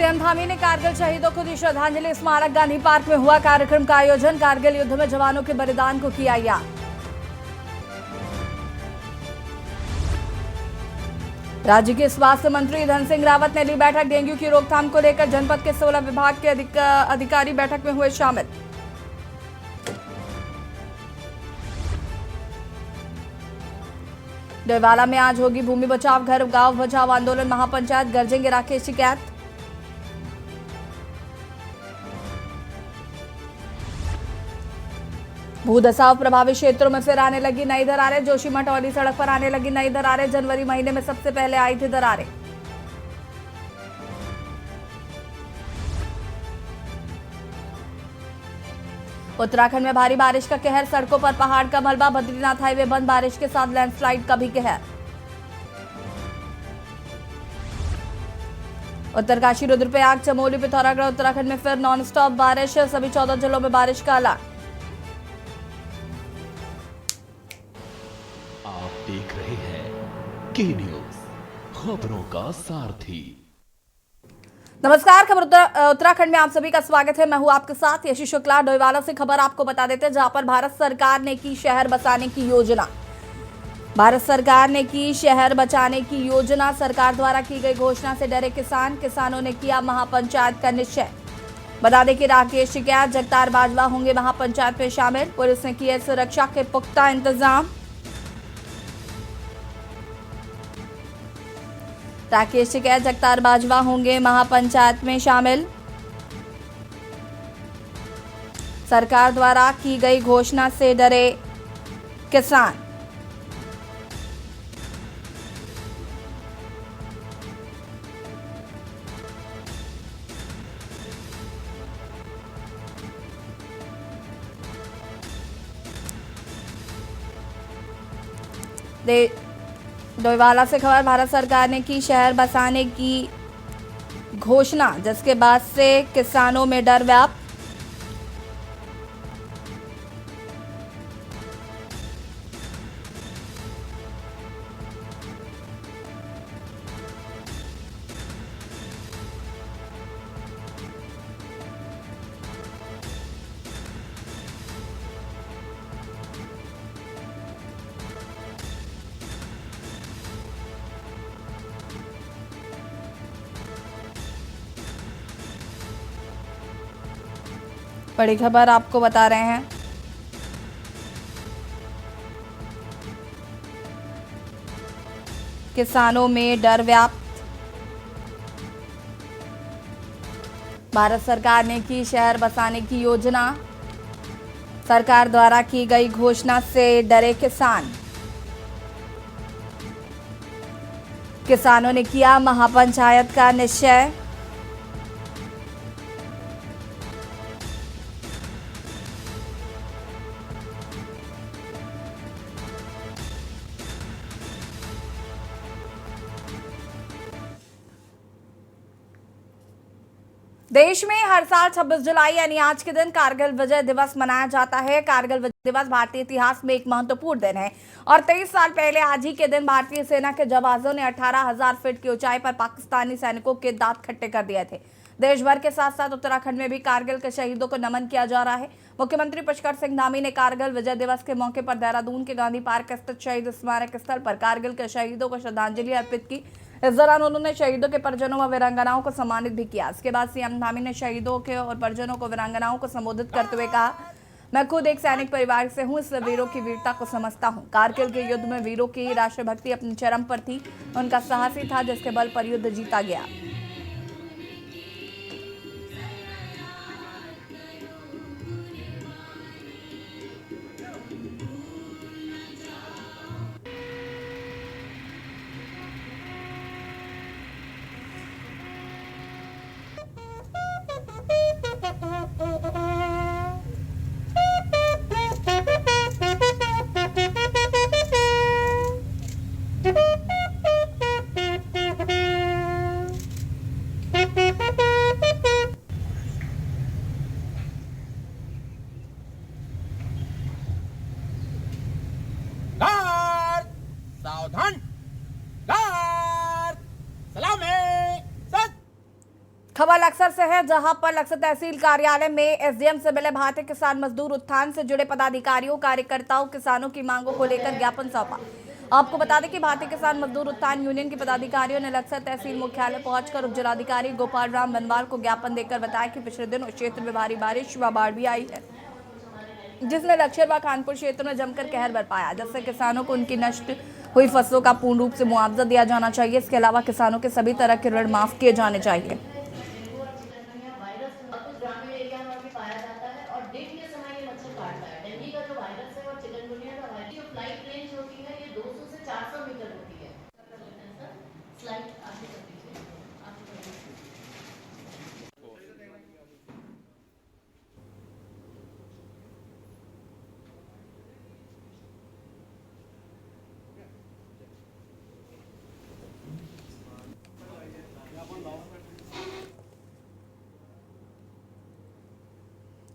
CM Dhami ने कारगिल शहीदों को दी श्रद्धांजलि। स्मारक गांधी पार्क में हुआ कार्यक्रम का आयोजन। कारगिल युद्ध में जवानों के बलिदान को किया याद। राज्य के स्वास्थ्य मंत्री धन सिंह रावत ने ली बैठक। डेंगू की रोकथाम को लेकर जनपद के 16 विभाग के अधिकारी बैठक में हुए शामिल। डोईवाला में आज होगी भूमि बचाव घर गांव बचाओ आंदोलन। महापंचायत गरजेंगे राकेश टिकैत। भूदसाव प्रभावित क्षेत्रों में फिर आने लगी नई दरारें। जोशीमठ औली सड़क पर आने लगी नई दरारें। जनवरी महीने में सबसे पहले आई थी दरारें। उत्तराखंड में भारी बारिश का कहर। सड़कों पर पहाड़ का मलबा। बद्रीनाथ हाईवे बंद। बारिश के साथ लैंडस्लाइड का भी कहर। उत्तरकाशी रुद्रप्रयाग चमोली पिथौरागढ़ उत्तराखंड में फिर नॉन स्टॉप बारिश। सभी 14 जिलों में बारिश का अलर्ट। आप देख रहे हैं के न्यूज, खबरों का सारथी। नमस्कार, खबर उत्तराखंड में आप सभी का स्वागत है। मैं हूं आपके साथ यशी शुक्ला। डोईवाला से खबर आपको बता देते हैं, जहां पर भारत सरकार ने की शहर बसाने की योजना। भारत सरकार ने की शहर बचाने की योजना। सरकार द्वारा की गई घोषणा से डरे किसान। किसानों ने किया महापंचायत का निश्चय। बता दें कि राकेश टिकैत जगतार बाजवा होंगे महापंचायत में शामिल। पुलिस ने किए सुरक्षा के पुख्ता इंतजाम। राकेश टिकैत जगतार बाजवा होंगे महापंचायत में शामिल। सरकार द्वारा की गई घोषणा से डरे किसान। डोईवाला से खबर। भारत सरकार ने की शहर बसाने की घोषणा, जिसके बाद से किसानों में डर व्याप्त। बड़ी खबर आपको बता रहे हैं। किसानों में डर व्याप्त। भारत सरकार ने की शहर बसाने की योजना। सरकार द्वारा की गई घोषणा से डरे किसान। किसानों ने किया महापंचायत का निश्चय। देश में हर साल 26 जुलाई यानी आज के दिन कारगिल विजय दिवस मनाया जाता है। कारगिल विजय दिवस भारतीय इतिहास में एक महत्वपूर्ण दिन है और 23 साल पहले आज ही के दिन भारतीय सेना के जवानों ने 18,000 फीट की ऊंचाई पर पाकिस्तानी सैनिकों के दांत खट्टे कर दिए थे। देश भर के साथ साथ उत्तराखंड में भी कारगिल के शहीदों को नमन किया जा रहा है। मुख्यमंत्री पुष्कर सिंह धामी ने कारगिल विजय दिवस के मौके पर देहरादून के गांधी पार्क स्थित शहीद स्मारक स्थल पर कारगिल के शहीदों को श्रद्धांजलि अर्पित की। इस दौरान उन्होंने शहीदों के परिजनों व वीरांगनाओं को सम्मानित भी किया। इसके बाद सीएम धामी ने शहीदों के और परिजनों को वीरांगनाओं को संबोधित करते हुए कहा, मैं खुद एक सैनिक परिवार से हूं, इसलिए वीरों की वीरता को समझता हूं। कारगिल के युद्ध में वीरों की राष्ट्रभक्ति अपनी चरम पर थी। उनका साहसी था, जिसके बल पर युद्ध जीता गया। खबर लक्सर से है, जहां पर लक्सर तहसील कार्यालय में एसडीएम से मिले भारतीय किसान मजदूर उत्थान से जुड़े पदाधिकारियों कार्यकर्ताओं किसानों की मांगों को लेकर ज्ञापन सौंपा। आपको बता दें कि भारतीय किसान मजदूर उत्थान यूनियन के पदाधिकारियों ने लक्सर तहसील मुख्यालय पहुंचकर उपजिलाधिकारी गोपाल राम बनवाल को ज्ञापन देकर बताया कि पिछले दिनों क्षेत्र में भारी बारिश व बाढ़ भी आई है, जिसने लक्सर व कानपुर क्षेत्र में जमकर कहर बरपाया, जिससे किसानों को उनकी नष्ट हुई फसलों का पूर्ण रूप से मुआवजा दिया जाना चाहिए। इसके अलावा किसानों के सभी तरह के ऋण माफ किए जाने चाहिए।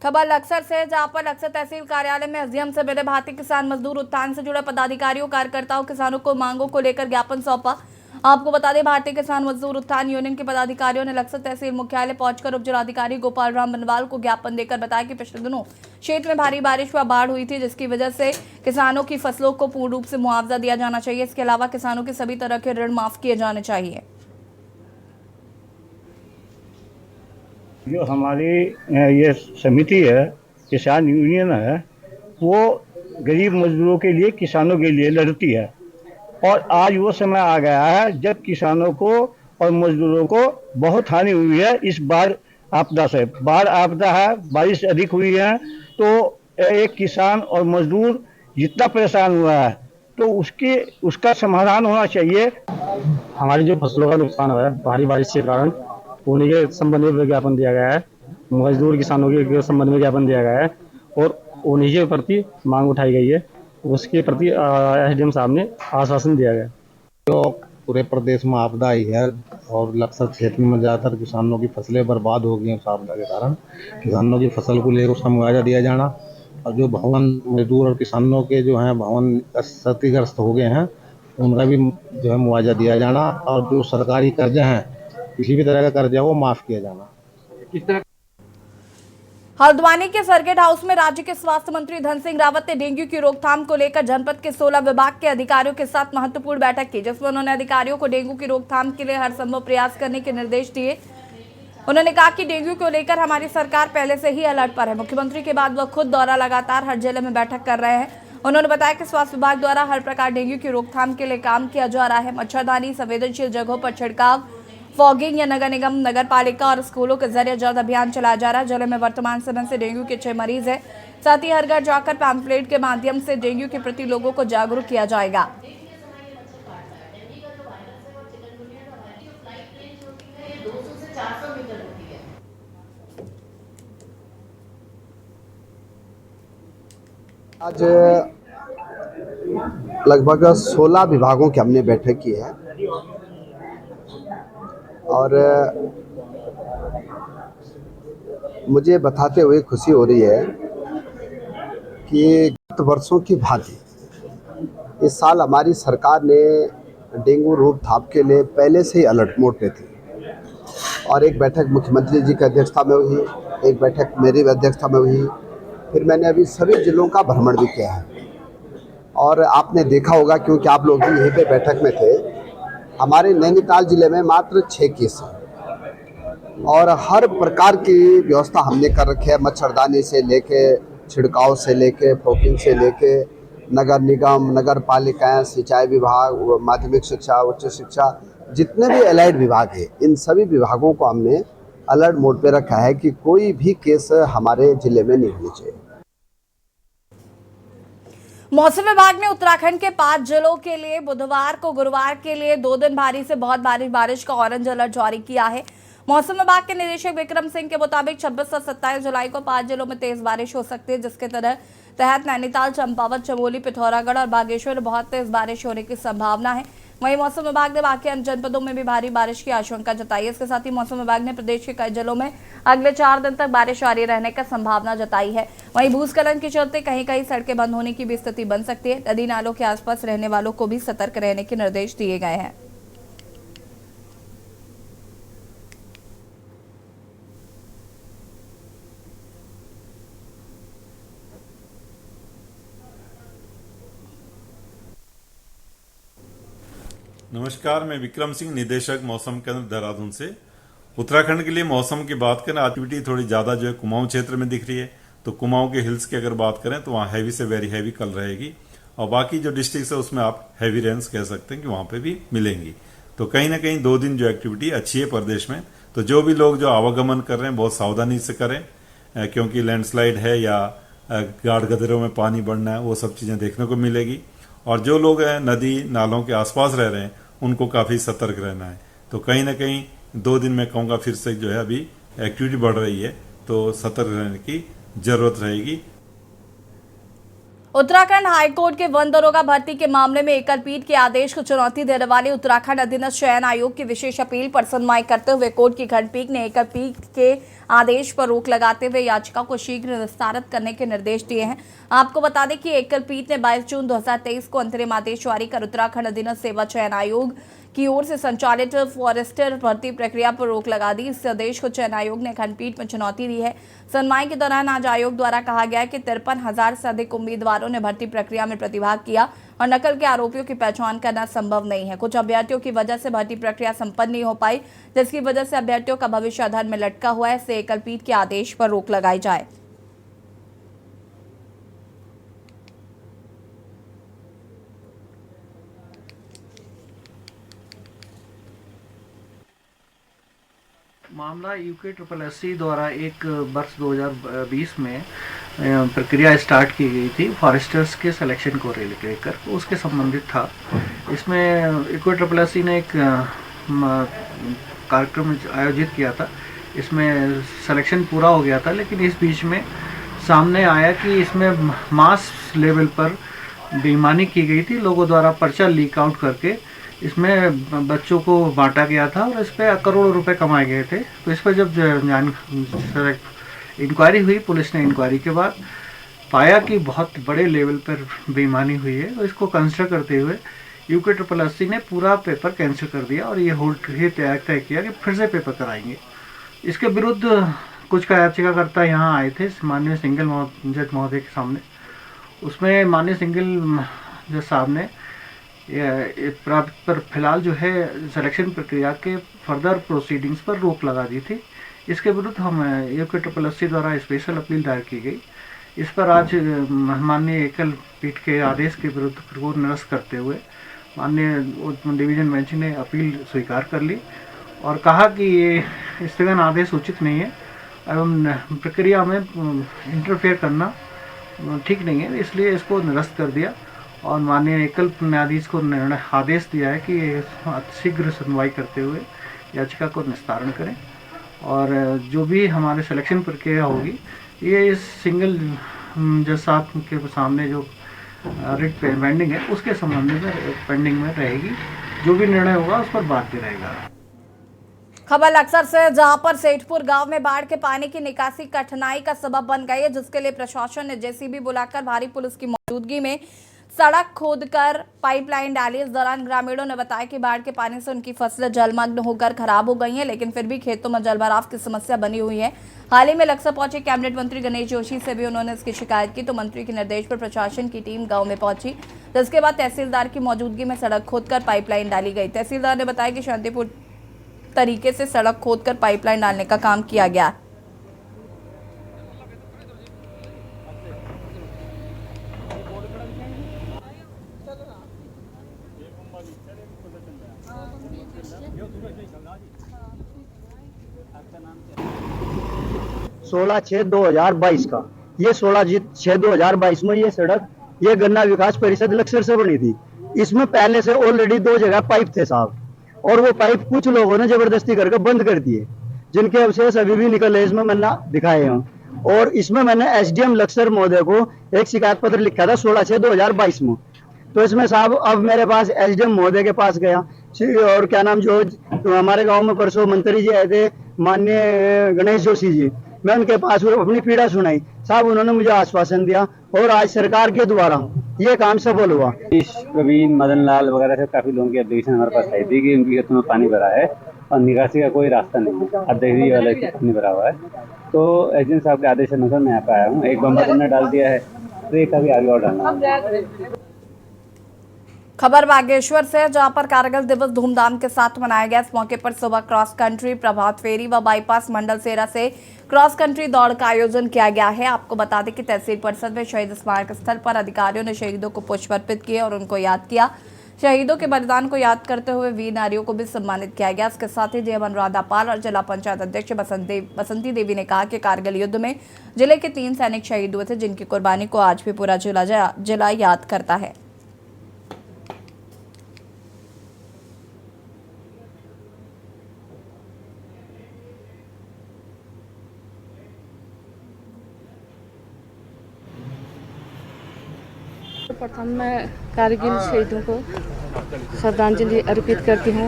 खबर लक्सर से, जहां पर लक्सर तहसील कार्यालय में एसडीएम से मिले भारतीय किसान मजदूर उत्थान से जुड़े पदाधिकारियों कार्यकर्ताओं किसानों को मांगों को लेकर ज्ञापन सौंपा। आपको बता दें, भारतीय किसान मजदूर उत्थान यूनियन के पदाधिकारियों ने लक्सर तहसील मुख्यालय पहुंचकर उपजिलाधिकारी गोपाल राम बनवाल को ज्ञापन देकर बताया कि पिछले दिनों क्षेत्र में भारी बारिश व बाढ़ हुई थी, जिसकी वजह से किसानों की फसलों को पूर्ण रूप से मुआवजा दिया जाना चाहिए। इसके अलावा किसानों के सभी तरह के ऋण माफ किए जाने चाहिए। जो हमारी ये समिति है, किसान यूनियन है, वो गरीब मजदूरों के लिए, किसानों के लिए लड़ती है। और आज वो समय आ गया है जब किसानों को और मजदूरों को बहुत हानि हुई है इस बाढ़ आपदा से। बाढ़ आपदा है, बारिश अधिक हुई है, तो एक किसान और मजदूर जितना परेशान हुआ है तो उसका समाधान होना चाहिए। हमारी जो फसलों का नुकसान हुआ है भारी बारिश के कारण, उन्हीं के संबंध में ज्ञापन दिया गया है। मजदूर किसानों के संबंध में ज्ञापन दिया गया है और उन्हीं के प्रति मांग उठाई गई है। उसके प्रति एसडीएम साहब ने आश्वासन दिया गया। जो पूरे प्रदेश में आपदा आई है और लक्सर क्षेत्र में ज़्यादातर किसानों की फसलें बर्बाद हो गई हैं उस आपदा के कारण। किसानों की फसल को लेकर उसका मुआवजा दिया जाना, और जो भवन मजदूर और किसानों के जो हैं भवन क्षतिग्रस्त हो गए हैं उनका भी जो है मुआवजा दिया जाना, और जो सरकारी कर्जे हैं किसी भी तरह का कर्जा वो माफ़ किया जाना। हल्द्वानी के सर्किट हाउस में राज्य के स्वास्थ्य मंत्री धन सिंह रावत ने डेंगू की रोकथाम को लेकर जनपद के 16 विभाग के अधिकारियों के साथ महत्वपूर्ण बैठक की, जिसमें उन्होंने अधिकारियों को डेंगू की रोकथाम के लिए हर संभव प्रयास करने के निर्देश दिए। उन्होंने कहा कि डेंगू को लेकर हमारी सरकार पहले से ही अलर्ट पर है। मुख्यमंत्री के बाद वह खुद दौरा लगातार हर जिले में बैठक कर रहे हैं। उन्होंने बताया कि स्वास्थ्य विभाग द्वारा हर प्रकार डेंगू की रोकथाम के लिए काम किया जा रहा है। मच्छरदानी, संवेदनशील जगहों पर छिड़काव, फॉगिंग या नगर निगम, नगर पालिका और स्कूलों के जरिए जल्द अभियान चलाया जा रहा है। जिले में वर्तमान समय से डेंगू के 6 मरीज हैं। साथ ही हर घर जाकर पैम्फलेट के माध्यम से डेंगू के प्रति लोगों को जागरूक किया जाएगा। आज लगभग 16 विभागों की हमने बैठक की है और मुझे बताते हुए खुशी हो रही है कि गत वर्षों की भांति इस साल हमारी सरकार ने डेंगू रोकथाम के लिए पहले से ही अलर्ट मोड पे थी। और एक बैठक मुख्यमंत्री जी की अध्यक्षता में हुई, एक बैठक मेरी अध्यक्षता में हुई, फिर मैंने अभी सभी जिलों का भ्रमण भी किया है। और आपने देखा होगा, क्योंकि आप लोग भी यहीं पे बैठक में थे, हमारे नैनीताल जिले में मात्र 6 केस हैं और हर प्रकार की व्यवस्था हमने कर रखी है। मच्छरदानी से लेके, छिड़काव से लेके, फॉगिंग से लेके, नगर निगम, नगर पालिकाएँ, सिंचाई विभाग, माध्यमिक शिक्षा, उच्च शिक्षा, जितने भी एलाइड विभाग हैं, इन सभी विभागों को हमने अलर्ट मोड पे रखा है कि कोई भी केस हमारे जिले में नहीं होनी चाहिए। मौसम विभाग ने उत्तराखंड के 5 जिलों के लिए बुधवार को गुरुवार के लिए 2 दिन भारी से बहुत भारी बारिश का ऑरेंज अलर्ट जारी किया है। मौसम विभाग के निदेशक विक्रम सिंह के मुताबिक 26 और 27 जुलाई को 5 जिलों में तेज बारिश हो सकती है, जिसके तहत नैनीताल, चंपावत, चमोली, पिथौरागढ़ और बागेश्वर में बहुत तेज बारिश होने की संभावना है। वहीं मौसम विभाग ने बाकी अन्य जनपदों में भी भारी बारिश की आशंका जताई है। इसके साथ ही मौसम विभाग ने प्रदेश के कई जिलों में अगले 4 दिन तक बारिश जारी रहने का संभावना जताई है। वहीं भूस्खलन के चलते कहीं कहीं सड़कें बंद होने की भी स्थिति बन सकती है। नदी नालों के आसपास रहने वालों को भी सतर्क रहने के निर्देश दिए गए हैं। नमस्कार, मैं विक्रम सिंह, निदेशक मौसम केंद्र देहरादून से। उत्तराखंड के लिए मौसम की बात करें, एक्टिविटी थोड़ी ज़्यादा जो है कुमाऊं क्षेत्र में दिख रही है। तो कुमाऊं के हिल्स की अगर बात करें तो वहाँ हैवी से वेरी हैवी कल रहेगी, और बाकी जो डिस्ट्रिक्ट है उसमें आप हैवी रेंस कह सकते हैं कि वहाँ पे भी मिलेंगी। तो कहीं ना कहीं 2 दिन जो एक्टिविटी अच्छी है प्रदेश में। तो जो भी लोग जो आवागमन कर रहे हैं बहुत सावधानी से करें, क्योंकि लैंडस्लाइड है या गाढ़ गदरों में पानी बढ़ना है, वो सब चीज़ें देखने को मिलेगी। और जो लोग नदी नालों के आसपास रह रहे हैं उनको काफ़ी सतर्क रहना है। तो कहीं ना कहीं 2 दिन में कहूँगा फिर से जो है अभी एक्टिविटी बढ़ रही है, तो सतर्क रहने की जरूरत रहेगी। उत्तराखंड हाईकोर्ट के वन दरोगा भर्ती के मामले में एकल पीठ के आदेश को चुनौती देने वाली उत्तराखंड अधीनस्थ चयन आयोग की विशेष अपील पर सुनवाई करते हुए कोर्ट की खंडपीठ ने एकल पीठ के आदेश पर रोक लगाते हुए याचिका को शीघ्र निस्तारित करने के निर्देश दिए हैं। आपको बता दें कि एकल पीठ ने 22 जून 2023 को अंतरिम आदेश जारी कर उत्तराखंड अधीनस्थ सेवा चयन आयोग की ओर से संचालित फॉरेस्टर भर्ती प्रक्रिया पर रोक लगा दी। इस आदेश को चयन आयोग ने खंडपीठ में चुनौती दी है। सुनवाई के दौरान आज आयोग द्वारा कहा गया कि 53,000 से अधिक उम्मीदवारों ने भर्ती प्रक्रिया में प्रतिभाग किया और नकल के आरोपियों की पहचान करना संभव नहीं है। कुछ अभ्यर्थियों की वजह से भर्ती प्रक्रिया संपन्न नहीं हो पाई, जिसकी वजह से अभ्यर्थियों का भविष्य अधर में लटका हुआ है। इससे एकल पीठ के आदेश पर रोक लगाई जाए। मामला UKSSC द्वारा एक वर्ष 2020 में प्रक्रिया स्टार्ट की गई थी फॉरेस्टर्स के सिलेक्शन को लेकर, उसके संबंधित था। इसमें UKSSC ने एक कार्यक्रम आयोजित किया था। इसमें सिलेक्शन पूरा हो गया था, लेकिन इस बीच में सामने आया कि इसमें मास लेवल पर बेईमानी की गई थी। लोगों द्वारा पर्चा लीक आउट करके इसमें बच्चों को बांटा गया था और इस पर करोड़ों रुपए कमाए गए थे। तो इस पर जब इंक्वायरी हुई, पुलिस ने इंक्वायरी के बाद पाया कि बहुत बड़े लेवल पर बेईमानी हुई है। तो इसको कंसिडर करते हुए UKSSC ने पूरा पेपर कैंसिल कर दिया और ये तय किया कि फिर से पेपर कराएंगे। इसके विरुद्ध कुछ याचिकाकर्ता यहाँ आए थे माननीय सिंगल जज महोदय के सामने। उसमें माननीय सिंगल जज साहब ने पर फिलहाल जो है सिलेक्शन प्रक्रिया के फर्दर प्रोसीडिंग्स पर रोक लगा दी थी। इसके विरुद्ध हम UKSSC द्वारा स्पेशल अपील दायर की गई। इस पर आज माननीय एकल पीठ के आदेश के विरुद्ध को निरस्त करते हुए माननीय डिवीजन बेंच ने अपील स्वीकार कर ली और कहा कि ये स्थगन आदेश उचित नहीं है एवं प्रक्रिया में इंटरफेयर करना ठीक नहीं है, इसलिए इसको निरस्त कर दिया। और माननीय एकल न्यायाधीश को आदेश दिया है कि शीघ्र सुनवाई करते हुए याचिका को निस्तारण करें और जो भी हमारे सिलेक्शन प्रक्रिया होगी ये इस सिंगल जज साहब के सामने जो रिट पेंडिंग है उसके संबंध में पेंडिंग में रहेगी। जो भी निर्णय होगा उस पर बाध्य रहेगा। खबर लक्सर से, जहां पर सेठपुर गांव में बाढ़ के पानी की निकासी कठिनाई का सबब बन गई है, जिसके लिए प्रशासन ने JCB बुलाकर भारी पुलिस की मौजूदगी में सड़क खोदकर पाइपलाइन डाली। इस दौरान ग्रामीणों ने बताया कि बाढ़ के पानी से उनकी फसलें जलमग्न होकर खराब हो गई हैं, लेकिन फिर भी खेतों में जलभराव की समस्या बनी हुई है। हाल ही में लक्सर पहुंचे कैबिनेट मंत्री गणेश जोशी से भी उन्होंने इसकी शिकायत की, तो मंत्री के निर्देश पर प्रशासन की टीम गांव में पहुंची, जिसके बाद तहसीलदार की मौजूदगी में सड़क खोदकर पाइपलाइन डाली गई। तहसीलदार ने बताया कि शांतिपूर्ण तरीके से सड़क खोदकर पाइपलाइन डालने का काम किया गया। सोलह 6/2022 का ये 16/6/2022 में ये सड़क ये गन्ना विकास परिषद लक्सर से बनी थी। इसमें पहले से ऑलरेडी 2 जगह पाइप थे साहब, और वो पाइप कुछ लोगों ने जबरदस्ती करके बंद कर दिए, जिनके अवशेष अभी भी निकले इसमें मैंने दिखाए हैं। और इसमें मैंने SDM लक्सर महोदय को एक शिकायत पत्र लिखा था 16/6/2022 में। तो इसमें साहब अब मेरे पास SDM महोदय के पास गया, और क्या नाम जो हमारे गांव में परसों मंत्री जी आए थे माननीय गणेश जोशी जी, मैं उनके पास अपनी पीड़ा सुनाई साहब, उन्होंने मुझे आश्वासन दिया और आज सरकार के द्वारा ये काम सफल हुआ। प्रवीण मदन लाल वगैरह से काफी लोगों की एप्लीकेशन हमारे पास आई थी कि उनकी खेतों में पानी भरा है और निकासी का कोई रास्ता नहीं है, अधेरी वाले पानी भरा हुआ है। तो एजेंट साहब के आदेश अनुसार मैं यहाँ पे आया हूँ। एक बम्पर हमने डाल दिया है, तो एक अभी आगे और डालना है। खबर बागेश्वर से, जहां पर कारगिल दिवस धूमधाम के साथ मनाया गया। इस मौके पर सुबह क्रॉस कंट्री, प्रभात फेरी व बाईपास मंडल सेरा से क्रॉस कंट्री दौड़ का आयोजन किया गया है। आपको बता दें कि तहसील परिषद में शहीद स्मारक स्थल पर अधिकारियों ने शहीदों को पुष्प अर्पित किए और उनको याद किया। शहीदों के बलिदान को याद करते हुए वीर नारियों को भी सम्मानित किया गया। इसके साथ ही डीएम अनुराधा पाल और जिला पंचायत अध्यक्ष बसंती देवी ने कहा कि कारगिल युद्ध में जिले के 3 सैनिक शहीद हुए थे, जिनकी कुर्बानी को आज भी पूरा जिला याद करता है। प्रथम मैं कारगिल शहीदों को श्रद्धांजलि अर्पित करती हूँ।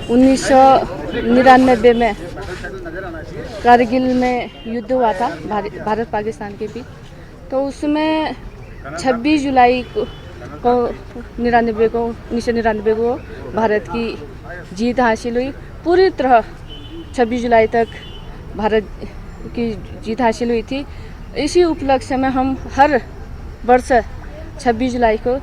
1999 में कारगिल में युद्ध हुआ था भारत पाकिस्तान के बीच, तो उसमें 26 जुलाई को 1999 को भारत की जीत हासिल हुई। पूरी तरह 26 जुलाई तक भारत की जीत हासिल हुई थी। इसी उपलक्ष्य में हम हर वर्ष 26 जुलाई को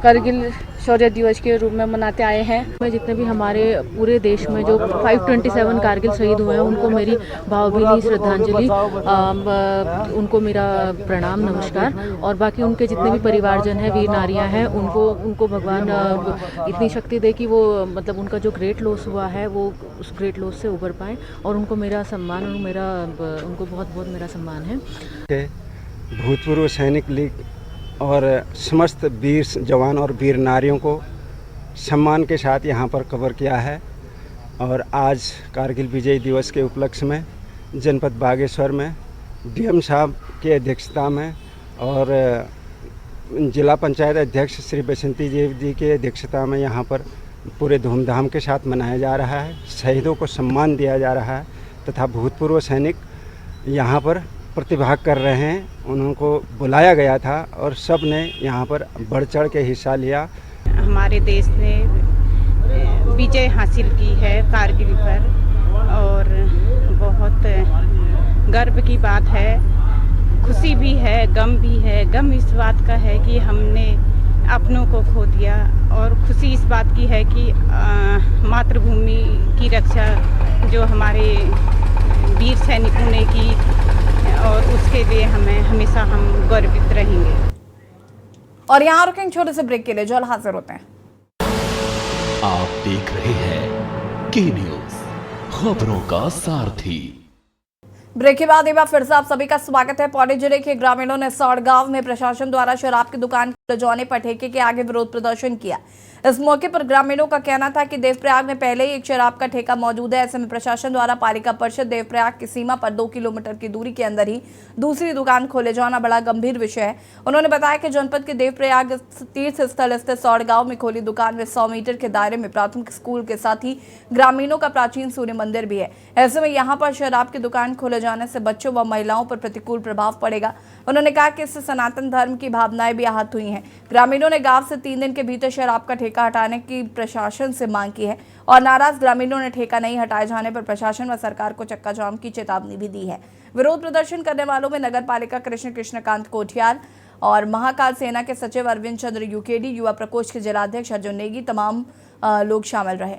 कारगिल शौर्य दिवस के रूप में मनाते आए हैं। जितने भी हमारे पूरे देश में जो 527 कारगिल शहीद हुए हैं, उनको मेरी भावभीनी श्रद्धांजलि, उनको मेरा प्रणाम नमस्कार। और बाकी उनके जितने भी परिवारजन हैं, वीर नारियां हैं, उनको भगवान इतनी शक्ति दे कि वो मतलब उनका जो ग्रेट लॉस हुआ है वो उस ग्रेट लॉस से उबर पाएँ। और उनको मेरा सम्मान और उनको बहुत बहुत मेरा सम्मान है। भूतपूर्व सैनिक लीग और समस्त वीर जवान और वीर नारियों को सम्मान के साथ यहाँ पर कवर किया है। और आज कारगिल विजय दिवस के उपलक्ष्य में जनपद बागेश्वर में डीएम साहब की अध्यक्षता में और जिला पंचायत अध्यक्ष श्री बसंती देवी जी की अध्यक्षता में यहाँ पर पूरे धूमधाम के साथ मनाया जा रहा है। शहीदों को सम्मान दिया जा रहा है तथा भूतपूर्व सैनिक यहाँ पर प्रतिभाग कर रहे हैं। उनको बुलाया गया था और सब ने यहाँ पर बढ़ चढ़ के हिस्सा लिया। हमारे देश ने विजय हासिल की है कारगिल पर और बहुत गर्व की बात है। खुशी भी है, गम भी है। गम इस बात का है कि हमने अपनों को खो दिया और खुशी इस बात की है कि मातृभूमि की रक्षा जो हमारे वीर सैनिकों ने की और उसके लिए हमेशा हम गर्वित रहेंगे। और यहाँ रुकेंगे छोटे से ब्रेक के लिए, जल्द हाजिर होते हैं। आप देख रहे हैं के न्यूज, खबरों का सारथी। ब्रेक के बाद एक बार फिर से आप सभी का स्वागत है। पौड़ी जिले के ग्रामीणों ने सौड़ गांव में प्रशासन द्वारा शराब की दुकान खुलवाने पर ठेके के आगे विरोध प्रदर्शन किया। इस मौके पर ग्रामीणों का कहना था कि देवप्रयाग में पहले ही एक शराब का ठेका मौजूद है। ऐसे में प्रशासन द्वारा पालिका परिषद देवप्रयाग की सीमा पर 2 किलोमीटर की दूरी के अंदर ही दूसरी दुकान खोले जाना बड़ा गंभीर विषय है। उन्होंने बताया कि जनपद के देवप्रयाग तीर्थ स्थल स्थित सौड़ गांव में खोली दुकान में 100 मीटर के दायरे में प्राथमिक स्कूल के साथ ही ग्रामीणों का प्राचीन सूर्य मंदिर भी है। ऐसे में यहाँ पर शराब की दुकान खोले जाने से बच्चों व महिलाओं पर प्रतिकूल प्रभाव पड़ेगा। उन्होंने कहा कि इससे सनातन धर्म की भावनाएं भी आहत हुई हैं। ग्रामीणों ने गांव से 3 दिन के भीतर शराब का ठेका हटाने की प्रशासन से मांग की है और नाराज ग्रामीणों ने ठेका नहीं हटाए जाने पर प्रशासन व सरकार को चक्का जाम की चेतावनी भी दी है। विरोध प्रदर्शन करने वालों में नगर पालिका कृष्णकांत कोठियाल और महाकाल सेना के सचिव अरविंद चंद्र यूकेडी, युवा प्रकोष्ठ के जिलाध्यक्ष अर्जुन नेगी, तमाम लोग शामिल रहे।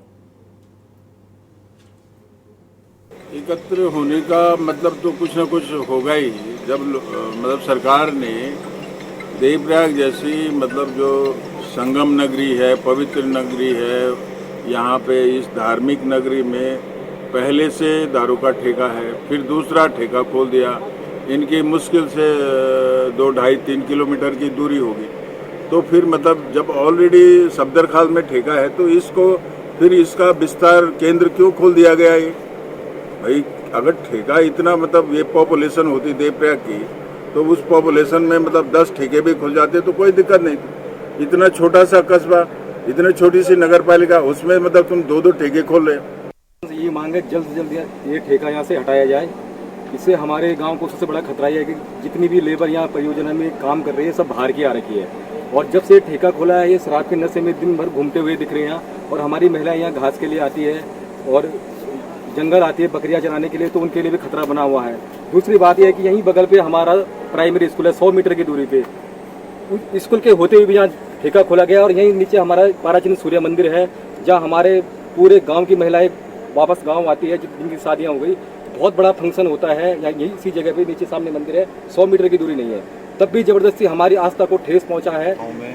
एकत्र होने का मतलब तो कुछ न कुछ होगा ही। जब मतलब सरकार ने देवप्रयाग जैसी मतलब जो संगम नगरी है, पवित्र नगरी है, यहाँ पे इस धार्मिक नगरी में पहले से दारू का ठेका है, फिर दूसरा ठेका खोल दिया। इनकी मुश्किल से 2-2.5-3 किलोमीटर की दूरी होगी। तो फिर मतलब जब ऑलरेडी सफदरखाल में ठेका है तो इसको फिर इसका विस्तार केंद्र क्यों खोल दिया गया है? भाई अगर ठेका इतना मतलब ये पॉपुलेशन होती देवप्रयाग की तो उस पॉपुलेशन में मतलब 10 ठेके भी खुल जाते तो कोई दिक्कत नहीं थी। इतना छोटा सा कस्बा, इतनी छोटी सी नगर पालिका, उसमें मतलब तुम 2-2 ठेके खोल रहे हो। ये मांग है जल्द से जल्द ये ठेका यहाँ से हटाया जाए। इससे हमारे गांव को सबसे बड़ा खतरा है कि जितनी भी लेबर यहाँ परियोजना में काम कर रही है सब बाहर की आ रखी है। और जब से ठेका खोला है ये शराब के नशे में दिन भर घूमते हुए दिख रहे हैं यहाँ। और हमारी महिलाएं यहाँ घास के लिए आती है और जंगल आती है बकरियां चराने के लिए, तो उनके लिए भी खतरा बना हुआ है। दूसरी बात यह है कि यहीं बगल पे हमारा प्राइमरी स्कूल है 100 मीटर की दूरी पे। स्कूल के होते हुए भी यहाँ ठेका खोला गया और यहीं नीचे हमारा पाराचीन सूर्य मंदिर है, जहाँ हमारे पूरे गांव की महिलाएं वापस गांव आती है जिनकी शादियां हो गई। बहुत बड़ा फंक्शन होता है यहाँ, यही इसी जगह पे नीचे सामने मंदिर है, 100 मीटर की दूरी नहीं है, तब भी जबरदस्ती हमारी आस्था को ठेस पहुंचा है। गाँव में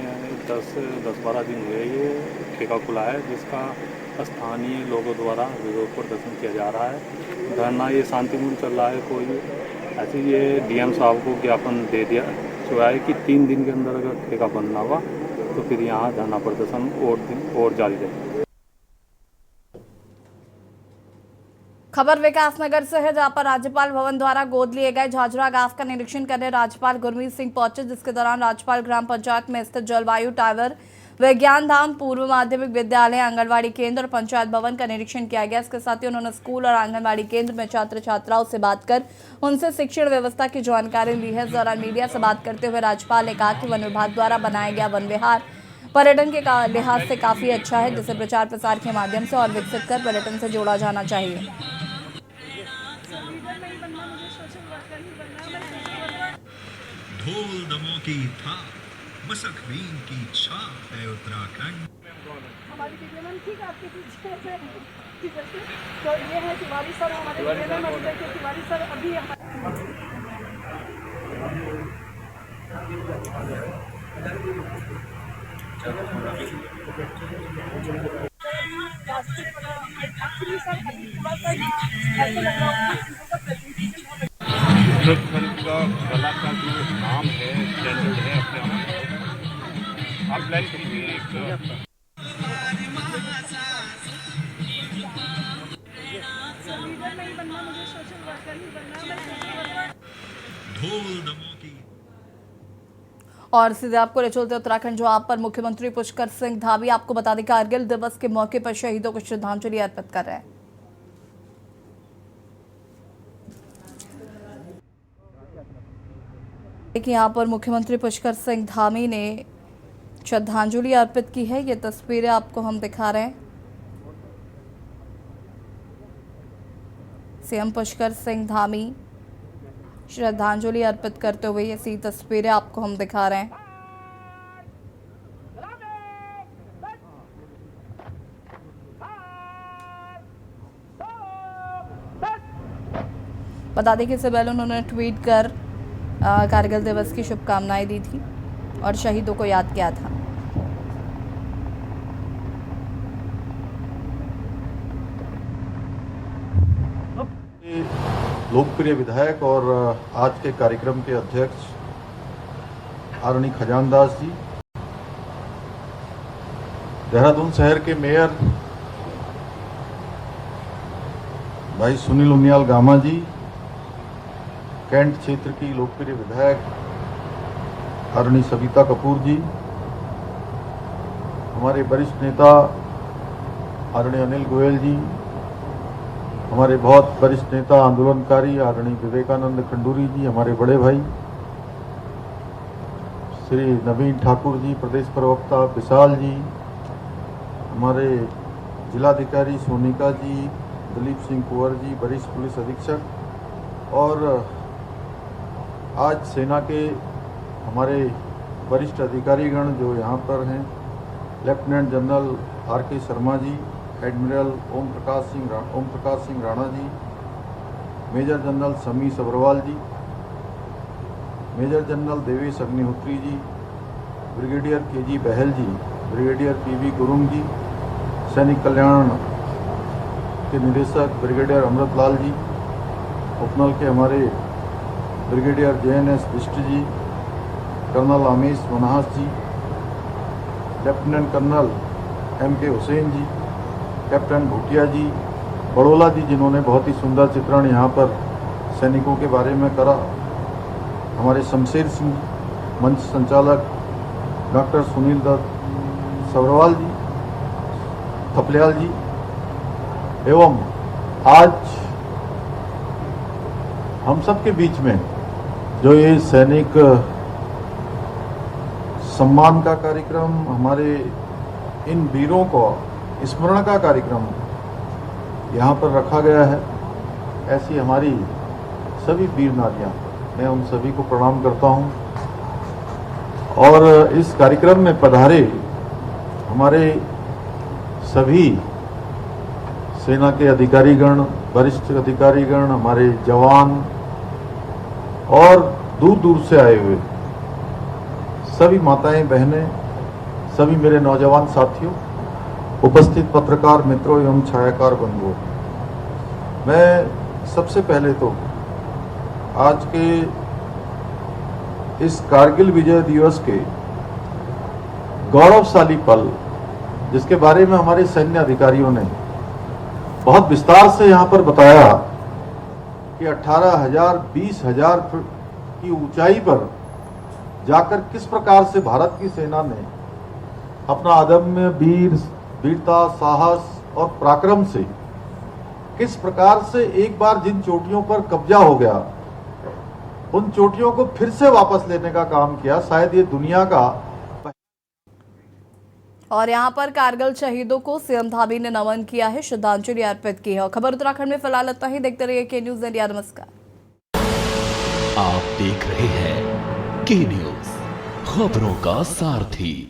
10-12 दिन हुए ये ठेका खुला है, जिसका स्थानीय लोगों द्वारा विरोध प्रदर्शन किया जा रहा है। धरना ये शांतिपूर्ण चल रहा है। कोई ऐसे ये डीएम साहब को ज्ञापन दे दिया हुआ है कि 3 दिन के अंदर अगर ठेका बंद ना हुआ तो फिर यहाँ धरना प्रदर्शन और जारी रहेगा। खबर विकासनगर से है, जहां पर राज्यपाल भवन द्वारा गोद लिए गए झाझरा गांव का निरीक्षण करने राज्यपाल गुरमीत सिंह पहुंचे, जिसके दौरान राज्यपाल ग्राम पंचायत में स्थित जलवायु टावर, विज्ञान धाम, पूर्व माध्यमिक विद्यालय, आंगनबाड़ी केंद्र और पंचायत भवन का निरीक्षण किया गया। इसके साथ ही उन्होंने स्कूल और आंगनबाड़ी केंद्र में छात्र छात्राओं से बात कर उनसे शिक्षण व्यवस्था की जानकारी ली है। इस दौरान मीडिया से बात करते हुए राज्यपाल ने कहा कि वन विभाग द्वारा बनाया गया वन विहार पर्यटन के लिहाज से काफी अच्छा है, जिसे प्रचार प्रसार के माध्यम से और विकसित कर पर्यटन से जोड़ा जाना चाहिए। ढोल दमों की थाप, मसकवीन की छाप है उत्तराखंड। हमारी विद्यमान ठीक आपके पीछे है, तो ये है तिवारी सर, हमारे तिवारी सर अभी उत्तराखंड का कला का जो नाम है, स्टैंडर्ड है अपने आप। आप प्लान करिए ढोल दमों की। और सीधे आपको ले चलते उत्तराखंड जो आप पर मुख्यमंत्री पुष्कर सिंह धामी आपको बता दें कारगिल दिवस के मौके पर शहीदों को श्रद्धांजलि अर्पित कर रहे हैं। यहाँ पर मुख्यमंत्री पुष्कर सिंह धामी ने श्रद्धांजलि अर्पित की है। ये तस्वीरें आपको हम दिखा रहे हैं। सीएम पुष्कर सिंह धामी श्रद्धांजलि अर्पित करते हुए ये तस्वीरें आपको हम दिखा रहे हैं। बता दें कि इससे पहले उन्होंने ट्वीट कर कारगिल दिवस की शुभकामनाएं दी थी और शहीदों को याद किया था। लोकप्रिय विधायक और आज के कार्यक्रम के अध्यक्ष आदरणीय खजानदास जी, देहरादून शहर के मेयर भाई सुनील उनियाल गामा जी, कैंट क्षेत्र की लोकप्रिय विधायक आदरणीय सविता कपूर जी, हमारे वरिष्ठ नेता आदरणीय अनिल गोयल जी, हमारे बहुत वरिष्ठ नेता आंदोलनकारी आदरणीय विवेकानंद खंडूरी जी, हमारे बड़े भाई श्री नवीन ठाकुर जी, प्रदेश प्रवक्ता विशाल जी, हमारे जिलाधिकारी सोनिका जी, दिलीप सिंह कुंवर जी, वरिष्ठ पुलिस अधीक्षक, और आज सेना के हमारे वरिष्ठ अधिकारीगण जो यहाँ पर हैं, lieutenant general R K. Sharma ji, admiral Om Prakash Singh Rana ji, major general समी सब्रवाल जी, major general Devesh Agnihotri ji, brigadier KG. बहल जी, ब्रिगेडियर पी.वी. गुरुंग जी, सैनिक कल्याण के निदेशक ब्रिगेडियर अमृतलाल जी, उपनल के हमारे ब्रिगेडियर जे.एन.एस. बिष्ट जी, कर्नल आमेश मनाहस जी, लेफ्टिनेंट कर्नल M.K. हुसैन जी, कैप्टन भूटिया जी, बड़ोला जी, जिन्होंने बहुत ही सुंदर चित्रण यहाँ पर सैनिकों के बारे में करा, हमारे शमशेर सिंह, मंच संचालक डॉक्टर सुनील दत्त सब्रवाल जी, थपलियाल जी, एवं आज हम सब के बीच में जो ये सैनिक सम्मान का कार्यक्रम, हमारे इन वीरों को स्मरण का कार्यक्रम यहाँ पर रखा गया है, ऐसी हमारी सभी वीर नारियाँ, मैं उन सभी को प्रणाम करता हूँ। और इस कार्यक्रम में पधारे हमारे सभी सेना के अधिकारीगण, वरिष्ठ अधिकारीगण, हमारे जवान और दूर दूर से आए हुए सभी माताएं, बहनें, सभी मेरे नौजवान साथियों, उपस्थित पत्रकार मित्रों एवं छायाकार बंधुओं, मैं सबसे पहले तो आज के इस कारगिल विजय दिवस के गौरवशाली पल, जिसके बारे में हमारे सैन्य अधिकारियों ने बहुत विस्तार से यहाँ पर बताया कि 18,000, 20,000 की ऊंचाई पर जाकर किस प्रकार से भारत की सेना ने अपना अदम्य वीरता, साहस और पराक्रम से किस प्रकार से एक बार जिन चोटियों पर कब्जा हो गया, उन चोटियों को फिर से वापस लेने का काम किया। शायद ये दुनिया का। और यहां पर कारगिल शहीदों को सीएम धामी ने नमन किया है, श्रद्धांजलि अर्पित की है। खबर उत्तराखंड में फिलहाल इतना ही। देखते रहिए के न्यूज इंडिया। नमस्कार। आप देख रहे हैं के न्यूज, खबरों का सारथी।